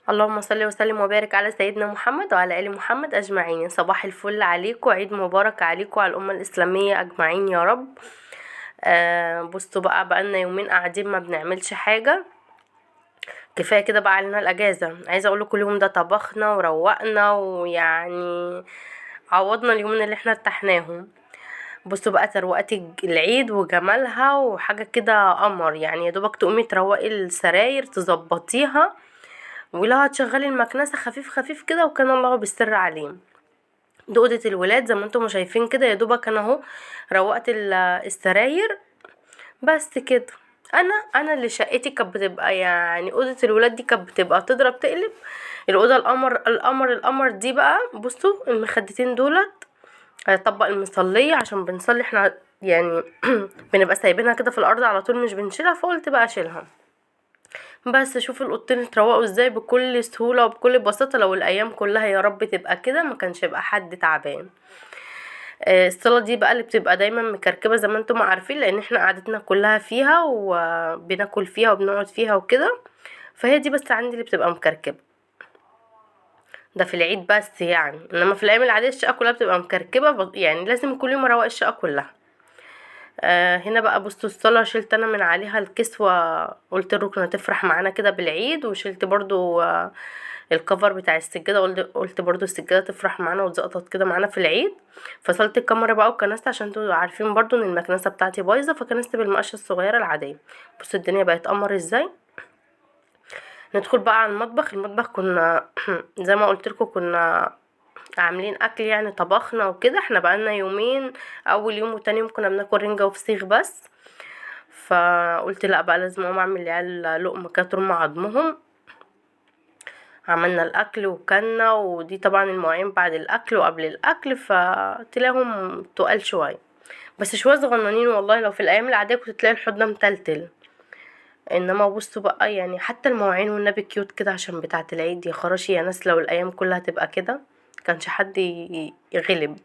اللهم صل وسلم وبارك على سيدنا محمد وعلى آل محمد أجمعين. صباح الفل عليكم، عيد مبارك عليكم وعلى الأمة الإسلامية أجمعين يا رب. بصوا بقى لنا يومين قاعدين ما بنعملش حاجة، كفاية كده بقى علينا الأجازة. عايزة أقول كل يوم ده طبخنا وروقنا، ويعني عوضنا اليومين اللي احنا ارتحناهم. بصوا بقى تروقات العيد وجمالها وحاجة كده قمر، يعني يا دوبك تقومي تروقي السراير تظبطيها، ولو هتشغلي المكنسة خفيف خفيف كده وكان الله بالسر عليه. دي اوضة الولاد زي ما انتم شايفين كده، يا دوبك انا اهو روقت السراير بس كده. انا اللي شقتي كانت بتبقى يعني اوضة الولاد دي كانت بتبقى تضرب تقلب. الاوضة القمر دي بقى، بصوا المخدتين دولت هطبق المصلية عشان بنصلي احنا يعني بنبقى سايبينها كده في الارض على طول مش بنشيلها، فقلت بقى اشيلها. بس شوف الاوضتين اتروقوا ازاي بكل سهولة وبكل بساطة. لو الايام كلها يا رب تبقى كده ما كانش يبقى حد تعبان. الصالة دي بقى اللي بتبقى دايما مكركبة زي ما انتم عارفين، لان احنا قعدتنا كلها فيها وبناكل فيها وبنقعد فيها وكده، فهي دي بس عندي اللي بتبقى مكركبة. ده في العيد بس يعني، انما في الايام العادية الشقة كلها بتبقى مكركبة، يعني لازم كل يوم اروق الشقة كلها. هنا بقى بصوا الصلاة شلت انا من عليها الكسوة، قلت الركنة هتفرح معانا كده بالعيد، وشلت برضو الكفر بتاع السجادة، قلت برضو السجادة تفرح معانا وتزقطط كده معانا في العيد. فصلت الكاميرا بقى وكنست عشان انتوا عارفين برضو ان المكنسة بتاعتي بايظة، فكنست بالمقشة الصغيرة العادية. بصوا الدنيا بقت قمر ازاي. ندخل بقى على المطبخ كنا زي ما قلت لكم كنا عاملين اكل، يعني طبخنا وكده. احنا بقالنا يومين، اول يوم وتاني يوم كنا بناكل رنجة وفسيخ بس، فقلت لا بقى لازم اقوم اعمل العيال لقمة كده ترم عظمهم. عملنا الاكل وكلنا، ودي طبعا المواعين بعد الاكل وقبل الاكل فتلاقيهم تقال شويه، بس شويه صغننين والله. لو في الايام العاديه كنت تلاقي الحوض ده متلتل، انما بصوا بقى يعني حتى المواعين والنبي كيوت كده عشان بتاعه العيد. يا خراشي يا ناس، لو الايام كلها تبقى كده كانش حد يغلب.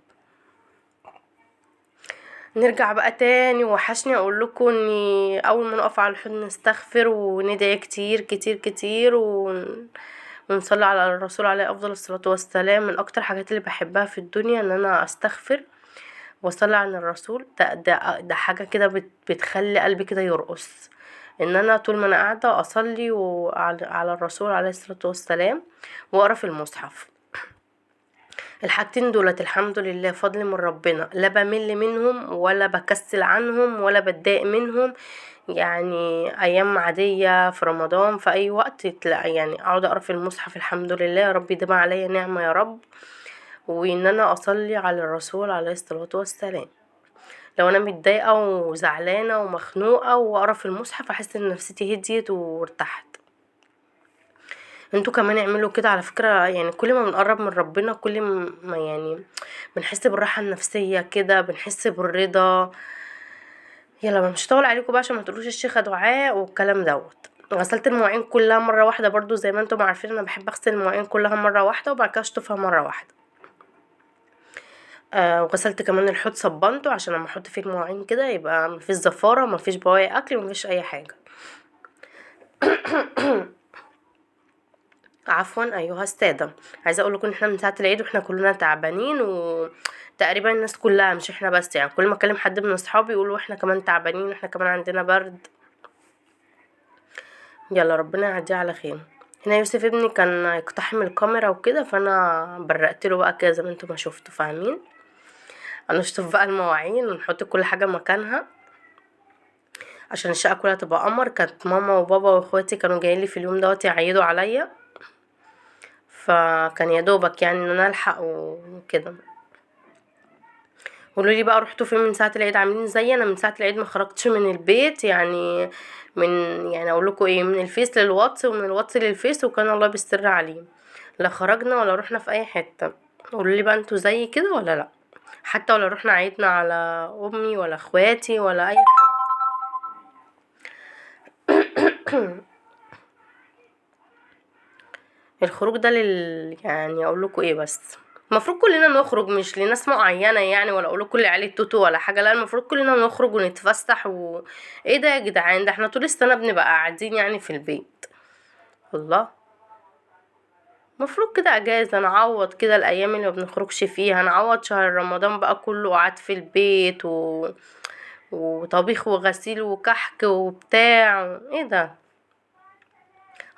نرجع بقى تاني، وحشني اقول لكم اني اول ما نقف على الحوض نستغفر وندعي كتير كتير كتير ونصلي على الرسول عليه افضل الصلاة والسلام. من اكتر حاجات اللي بحبها في الدنيا ان انا استغفر واصلي على الرسول. ده حاجة كده بتخلي قلبي كده يرقص، ان انا طول ما انا قاعدة اصلي على الرسول عليه الصلاة والسلام واقرا في المصحف. الحاجتين دولت الحمد لله فضل من ربنا، لا بمل منهم ولا بكسل عنهم ولا بتضايق منهم. يعني ايام عادية في رمضان في اي وقت تلاقي يعني اقعد اقرا في المصحف الحمد لله، يا رب يديم عليا نعمة يا رب. وان انا اصلي على الرسول عليه الصلاة والسلام. لو انا متضايقة وزعلانة ومخنوقة واقرا في المصحف احس ان نفسيتي هديت وارتحت. انتوا كمان اعملوا كده على فكرة، يعني كل ما بنقرب من ربنا كل ما يعني بنحس بالراحة النفسية كده، بنحس بالرضا. يلا بقى مش هطول عليكم بقى عشان ما تقولوش الشيخة دعاء والكلام دوت. غسلت المواعين كلها مرة واحدة برضو زي ما انتم عارفين، انا بحب اغسل المواعين كلها مرة واحدة وبعد كده اشطفها مرة واحدة. وغسلت كمان الحوض صبنته عشان لما احط فيه المواعين كده يبقى مفيش زفارة مفيش بواقي اكل مفيش اي حاجة. عفوا ايها الساده، عايزه اقول لكم ان احنا من ساعه العيد واحنا كلنا تعبانين، وتقريبا الناس كلها مش احنا بس، يعني كل ما اكلم حد من اصحابي يقولوا احنا كمان تعبانين واحنا كمان عندنا برد. يلا ربنا يعديه على خير. هنا يوسف ابني كان يقتحم الكاميرا وكده، فانا برقت له بقى كده زي ما انتم ما شفتوا فاهمين. هنشطف بقى المواعين ونحط كل حاجه مكانها عشان الشقه كلها تبقى قمر. كانت ماما وبابا واخواتي كانوا جايين لي في اليوم دوت يعيدوا عليا، فكان يا دوبك يعني ان انا الحق وكده. قولوا لي بقى رحتوا فين من ساعه العيد؟ عاملين زي انا من ساعه العيد ما خرجتش من البيت، يعني من يعني اقول لكم ايه، من الفيس للواتس ومن الواتس للفيس، وكان الله بالسر عليه. لا خرجنا ولا رحنا في اي حته. قولوا لي بقى انتوا زي كده ولا لا؟ حتى ولا رحنا عيدنا على امي ولا اخواتي ولا اي حد. الخروج ده يعني اقول لكم ايه، بس المفروض كلنا نخرج مش لناس معينة يعني، ولا اقول كل عيلة توتو ولا حاجة، لا المفروض كلنا نخرج ونتفسح ايه ده يا جدعان؟ ده احنا طول السنة بنبقى قاعدين يعني في البيت. الله. مفروض كده اجازة نعوض كده الايام اللي ما بنخرجش فيها، نعوض شهر رمضان بقى كله قعد في البيت وطبيخ وغسيل وكحك وبتاع ايه ده.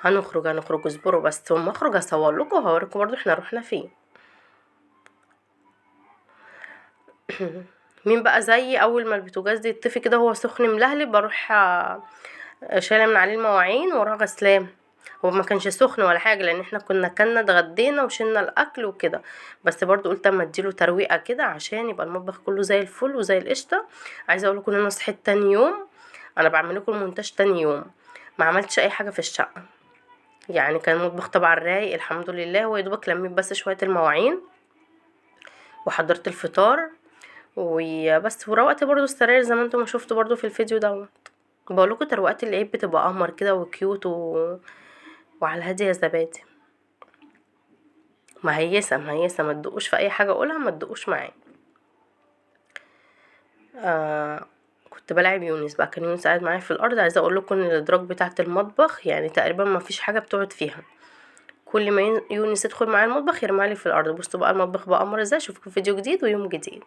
هنخرج اصبروا بس، وما اخرج اصور لكم وهوريكم برضو احنا رحنا فين. مين بقى زيي اول ما البوتاجاز يطفي كده هو سخن ملهلب بروح شايله من عليه المواعين واروح غسلاه. هو ما كانش سخن ولا حاجه لان احنا كنا كلنا اتغدينا وشلنا الاكل وكده، بس برضو قلت اما اديله ترويقه كده عشان يبقى المطبخ كله زي الفل وزي القشطه. عايزه اقول لكم ان انا صحيت تاني يوم، انا بعمل لكم المونتاج تاني يوم، ما عملتش اي حاجه في الشقه. يعني كان المطبخ طبعا رايق الحمد لله، هو يا دوبك لميت بس شويه المواعين وحضرت الفطار وبس، وروقت برضو السراير زي ما انتم شفتوا برضو في الفيديو دوت. بقولكوا تروقات العيد بتبقى قمر كده وكيوت وعلى الهادي يا زبادي. مهيسه مهيسه، ما تدقوش في اي حاجه اقولها، ما تدقوش معايا. كنت بلاعب يونس بقى، كان يونس قاعد معايا في الارض. عايزه اقول لكم ان الادراج بتاعه المطبخ يعني تقريبا ما فيش حاجه بتقعد فيها، كل ما يونس يدخل معايا المطبخ يرميلي في الارض. بصوا بقى المطبخ بقى قمر ازاي. اشوفكم في فيديو جديد ويوم جديد.